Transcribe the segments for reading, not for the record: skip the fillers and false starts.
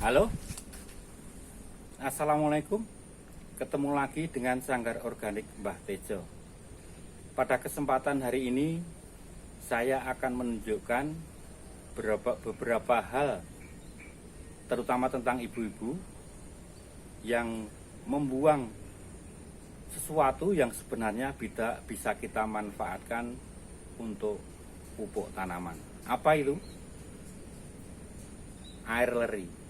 Halo, Assalamualaikum. Ketemu lagi dengan Sanggar Organik Mbah Tejo. Pada kesempatan hari ini saya akan menunjukkan beberapa hal, terutama tentang ibu-ibu yang membuang sesuatu yang sebenarnya bisa kita manfaatkan untuk pupuk tanaman. Apa itu? Air leri.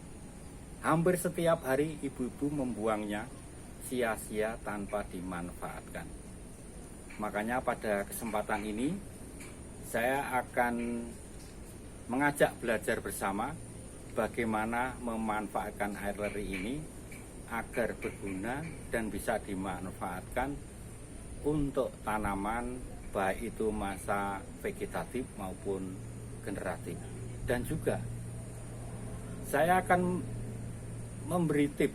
Hampir setiap hari ibu-ibu membuangnya sia-sia tanpa dimanfaatkan. Makanya pada kesempatan ini saya akan mengajak belajar bersama bagaimana memanfaatkan air leri ini agar berguna dan bisa dimanfaatkan untuk tanaman, baik itu masa vegetatif maupun generatif. Dan juga saya akan memberi tips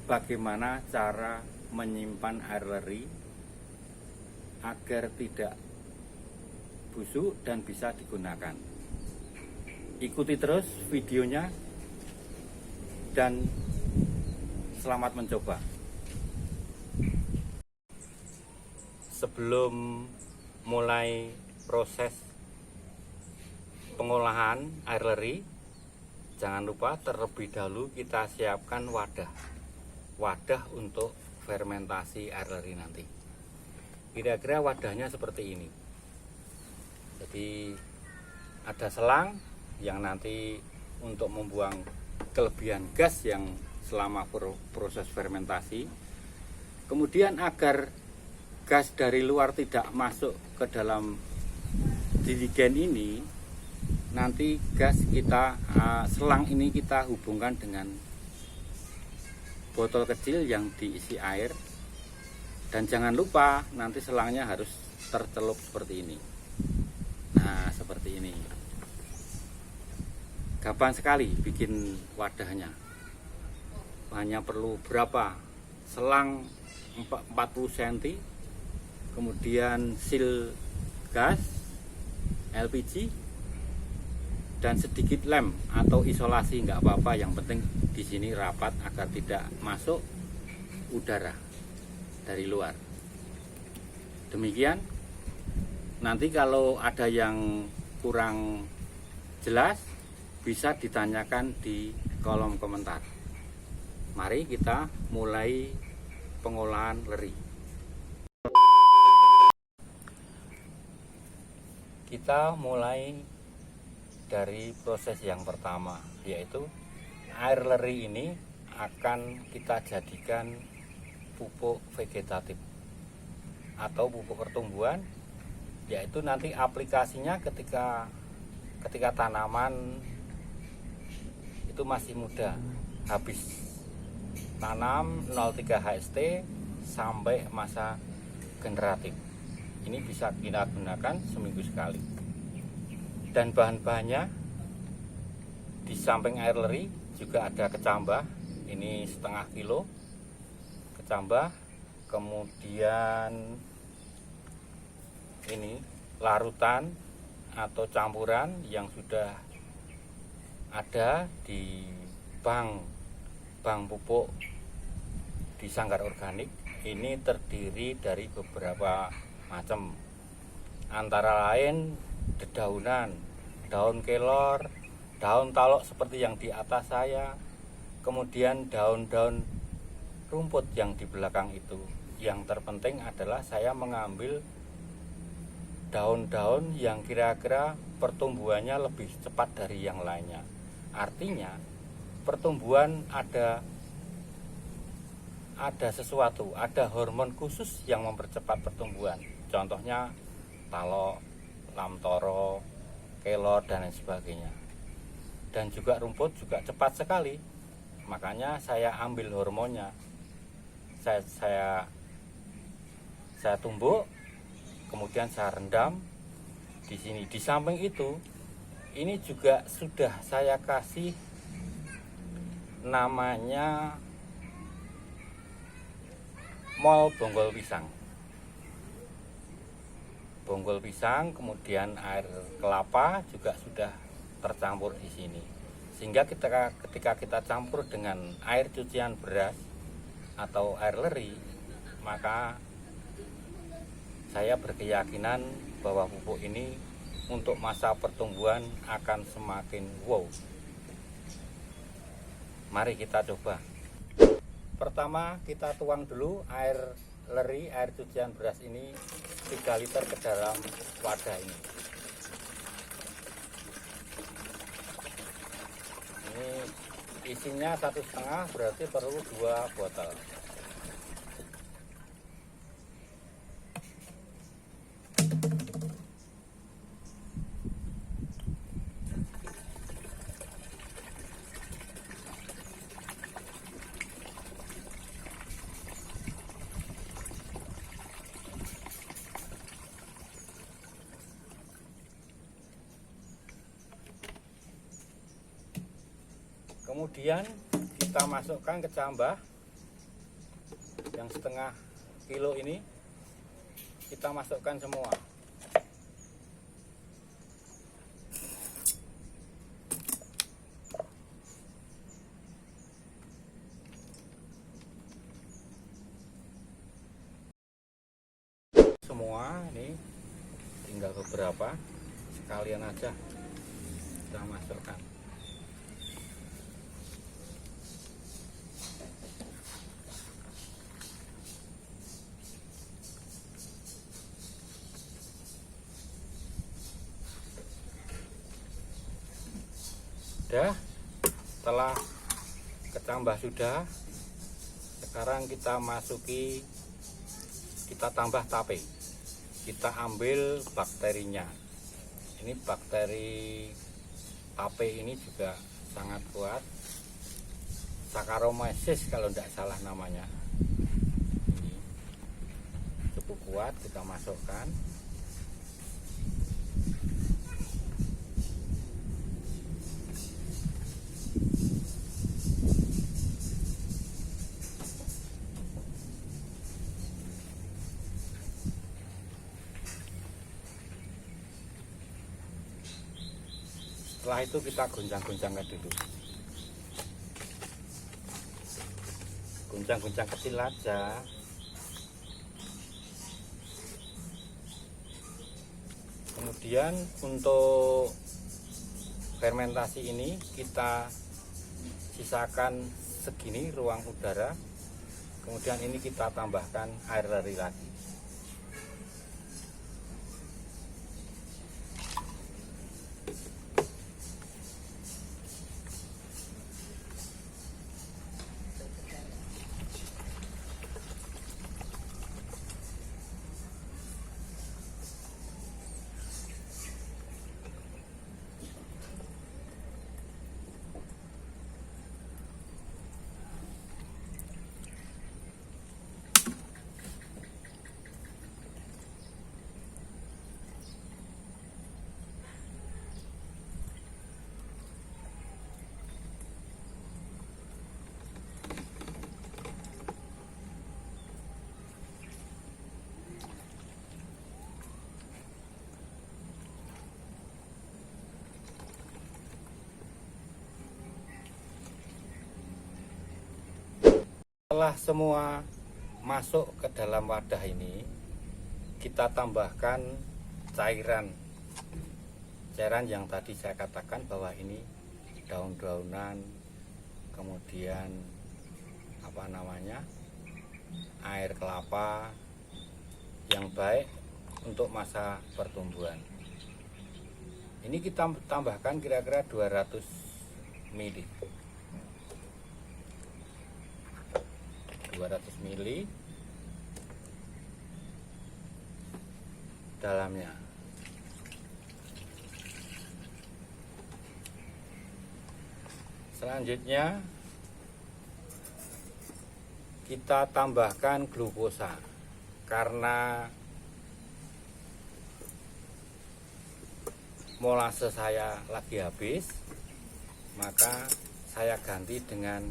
bagaimana cara menyimpan air leri agar tidak busuk dan bisa digunakan. Ikuti terus videonya dan selamat mencoba. Sebelum mulai proses pengolahan air leri, jangan lupa terlebih dahulu kita siapkan wadah untuk fermentasi air leri nanti. Kira-kira wadahnya seperti ini. Jadi ada selang yang nanti untuk membuang kelebihan gas yang selama proses fermentasi. Kemudian agar gas dari luar tidak masuk ke dalam dirigen ini, nanti gas kita, selang ini kita hubungkan dengan botol kecil yang diisi air. Dan jangan lupa nanti selangnya harus tercelup seperti ini. Nah, seperti ini. Gampang sekali bikin wadahnya. Hanya perlu berapa? Selang 40 cm, kemudian sil gas LPG, dan sedikit lem atau isolasi, nggak apa-apa, yang penting di sini rapat agar tidak masuk udara dari luar. Demikian. Nanti kalau ada yang kurang jelas bisa ditanyakan di kolom komentar. Mari kita mulai pengolahan leri. Kita mulai dari proses yang pertama, yaitu air leri ini akan kita jadikan pupuk vegetatif atau pupuk pertumbuhan, yaitu nanti aplikasinya ketika tanaman itu masih muda, habis tanam 03 HST sampai masa generatif. Ini bisa kita gunakan seminggu sekali. Dan bahan-bahannya di samping air leri juga ada kecambah, ini setengah kilo kecambah, kemudian ini larutan atau campuran yang sudah ada di bank pupuk di Sanggar Organik. Ini terdiri dari beberapa macam, antara lain dedaunan, daun kelor, daun talok seperti yang di atas saya, kemudian daun-daun rumput yang di belakang itu. Yang terpenting adalah saya mengambil daun-daun yang kira-kira pertumbuhannya lebih cepat dari yang lainnya. Artinya pertumbuhan ada sesuatu, ada hormon khusus yang mempercepat pertumbuhan. Contohnya talok, lamtoro, kelor, dan lain sebagainya. Dan juga rumput juga cepat sekali, makanya saya ambil hormonnya, saya tumbuk, kemudian saya rendam di sini. Di samping itu, ini juga sudah saya kasih namanya mol bonggol pisang. Kemudian air kelapa juga sudah tercampur di sini. sehingga ketika kita campur dengan air cucian beras atau air leri, maka saya berkeyakinan bahwa pupuk ini untuk masa pertumbuhan akan semakin wow. Mari kita coba. Pertama kita tuang dulu air leri, air cucian beras ini 3 liter ke dalam wadah ini. Ini isinya 1,5, berarti perlu 2 botol. Kemudian kita masukkan ke cambah yang setengah kilo ini, kita masukkan semua. Semua ini tinggal beberapa, sekalian aja kita masukkan. Setelah kecambah sudah, sekarang kita masuki, kita tambah tape, kita ambil bakterinya. Ini bakteri tape ini juga sangat kuat, Saccharomyces kalau tidak salah namanya. Ini cukup kuat, kita masukkan. Setelah itu kita goncang-goncangkan dulu. Goncang-goncang kecil aja. Kemudian untuk fermentasi ini kita sisakan segini ruang udara. Kemudian ini kita tambahkan air leri lagi. Setelah semua masuk ke dalam wadah ini, kita tambahkan cairan yang tadi saya katakan bahwa ini daun-daunan, kemudian air kelapa yang baik untuk masa pertumbuhan. Ini kita tambahkan kira-kira 200 ml. 200 ml dalamnya. Selanjutnya kita tambahkan glukosa, karena molase saya lagi habis, maka saya ganti dengan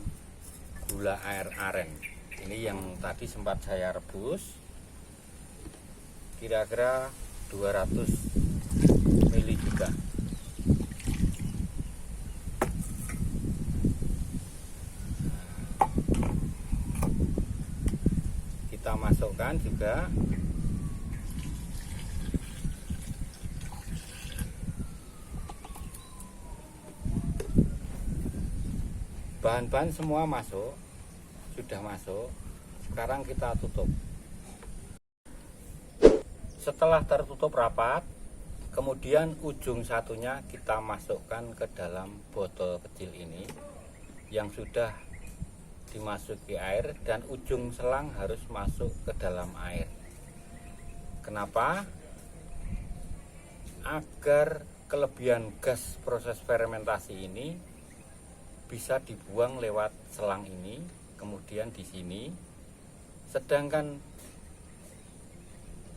gula air aren. Ini yang tadi sempat saya rebus, kira-kira 200 ml juga. masukkan juga. Bahan-bahan semua masuk, sudah masuk. Sekarang kita tutup. Setelah tertutup rapat, kemudian ujung satunya kita masukkan ke dalam botol kecil ini yang sudah dimasuki air, dan ujung selang harus masuk ke dalam air. Kenapa? Agar kelebihan gas proses fermentasi ini bisa dibuang lewat selang ini, kemudian di sini. Sedangkan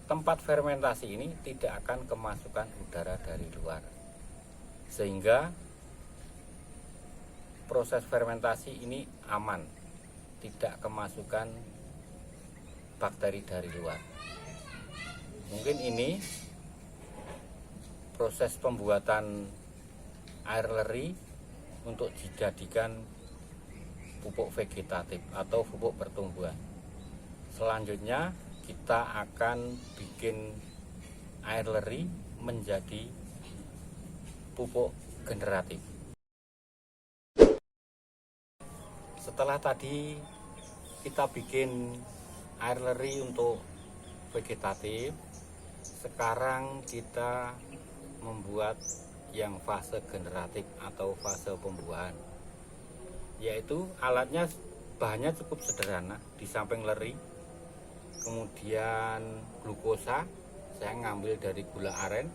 tempat fermentasi ini tidak akan kemasukan udara dari luar, sehingga proses fermentasi ini aman, tidak kemasukan bakteri dari luar. Mungkin ini proses pembuatan air leri untuk dijadikan pupuk vegetatif atau pupuk pertumbuhan. Selanjutnya kita akan bikin air leri menjadi pupuk generatif. Setelah tadi kita bikin air leri untuk vegetatif, sekarang kita membuat yang fase generatif atau fase pembuahan, yaitu alatnya bahannya cukup sederhana. Di samping leri, kemudian glukosa, saya ngambil dari gula aren,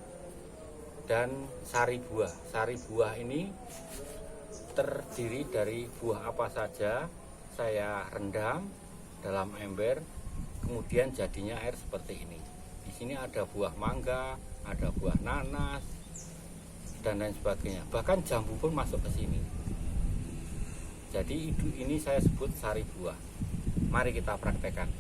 dan sari buah. Sari buah ini terdiri dari buah apa saja, saya rendam dalam ember, kemudian jadinya air seperti ini. Di sini ada buah mangga, ada buah nanas, dan lain sebagainya. Bahkan jambu pun masuk ke sini. Jadi ini saya sebut sari buah. Mari kita praktekkan.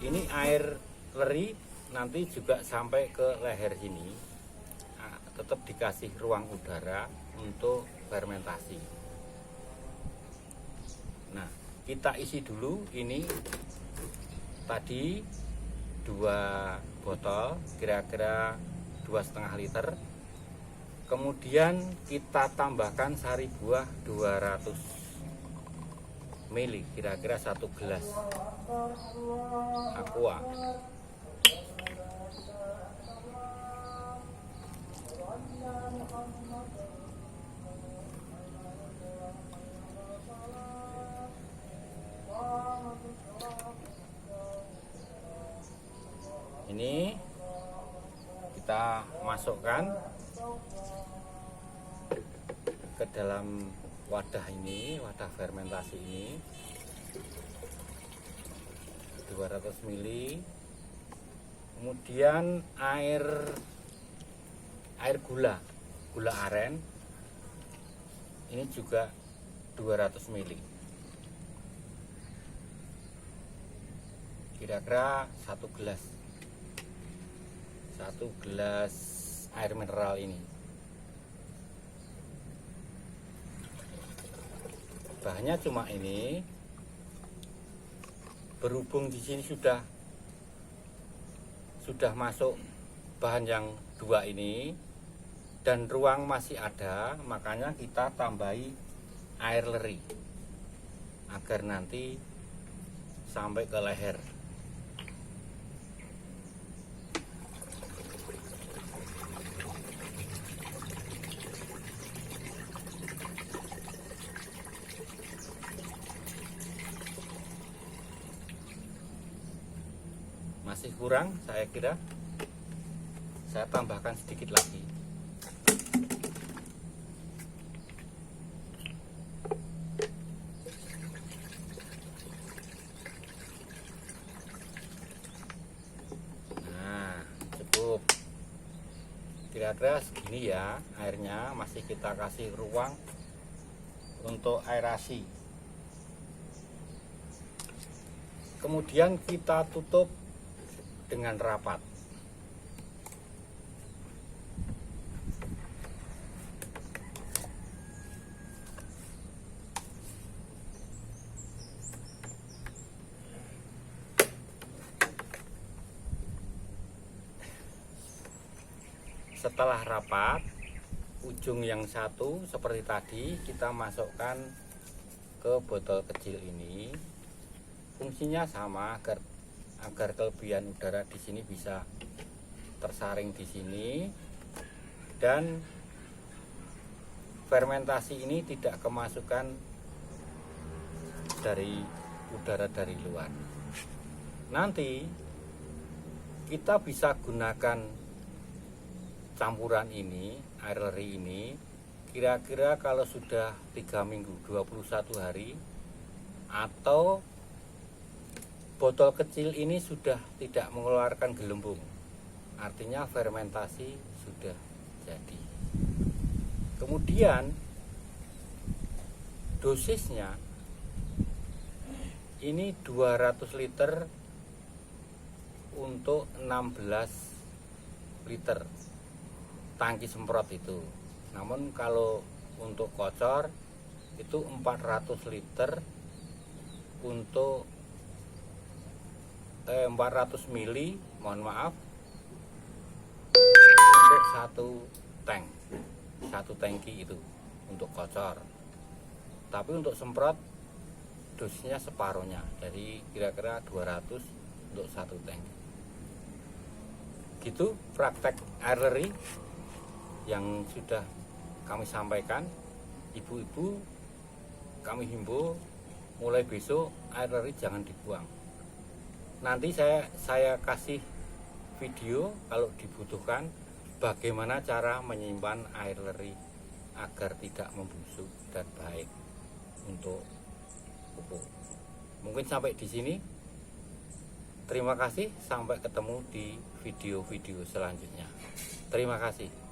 Ini air leri nanti juga sampai ke leher sini. Nah, tetap dikasih ruang udara untuk fermentasi. Nah, kita isi dulu ini tadi 2 botol, kira-kira 2,5 liter. Kemudian kita tambahkan sari buah 200 ml, kira-kira 1 gelas aqua. Ini kita masukkan ke dalam wadah ini, wadah fermentasi ini, 200 ml. Kemudian air gula aren ini juga 200 ml, kira-kira 1 gelas air mineral ini. Bahannya cuma ini. Berhubung di sini sudah masuk bahan yang 2 ini dan ruang masih ada, makanya kita tambahi air leri agar nanti sampai ke leher. Masih kurang, saya kira saya tambahkan sedikit lagi. Nah, cukup. Kira-kira segini ya airnya. Masih kita kasih ruang untuk aerasi. Kemudian kita tutup dengan rapat. Setelah rapat, ujung yang satu seperti tadi kita masukkan ke botol kecil ini. Fungsinya sama agar kelebihan udara di sini bisa tersaring di sini dan fermentasi ini tidak kemasukan dari udara dari luar. Nanti kita bisa gunakan campuran ini, air leri ini, kira-kira kalau sudah 3 minggu, 21 hari, atau botol kecil ini sudah tidak mengeluarkan gelembung, artinya fermentasi sudah jadi. Kemudian dosisnya ini 200 liter untuk 16 liter tangki semprot itu. Namun kalau untuk kocor itu 400 liter untuk 400 mili, mohon maaf, untuk satu tangki itu untuk kocor. Tapi untuk semprot dosisnya separuhnya, jadi kira-kira 200 untuk satu tangki. Gitu praktek air leri yang sudah kami sampaikan. Ibu-ibu kami himbau mulai besok air leri jangan dibuang. Nanti saya kasih video kalau dibutuhkan bagaimana cara menyimpan air leri agar tidak membusuk dan baik untuk pupuk. Mungkin sampai di sini. Terima kasih, sampai ketemu di video-video selanjutnya. Terima kasih.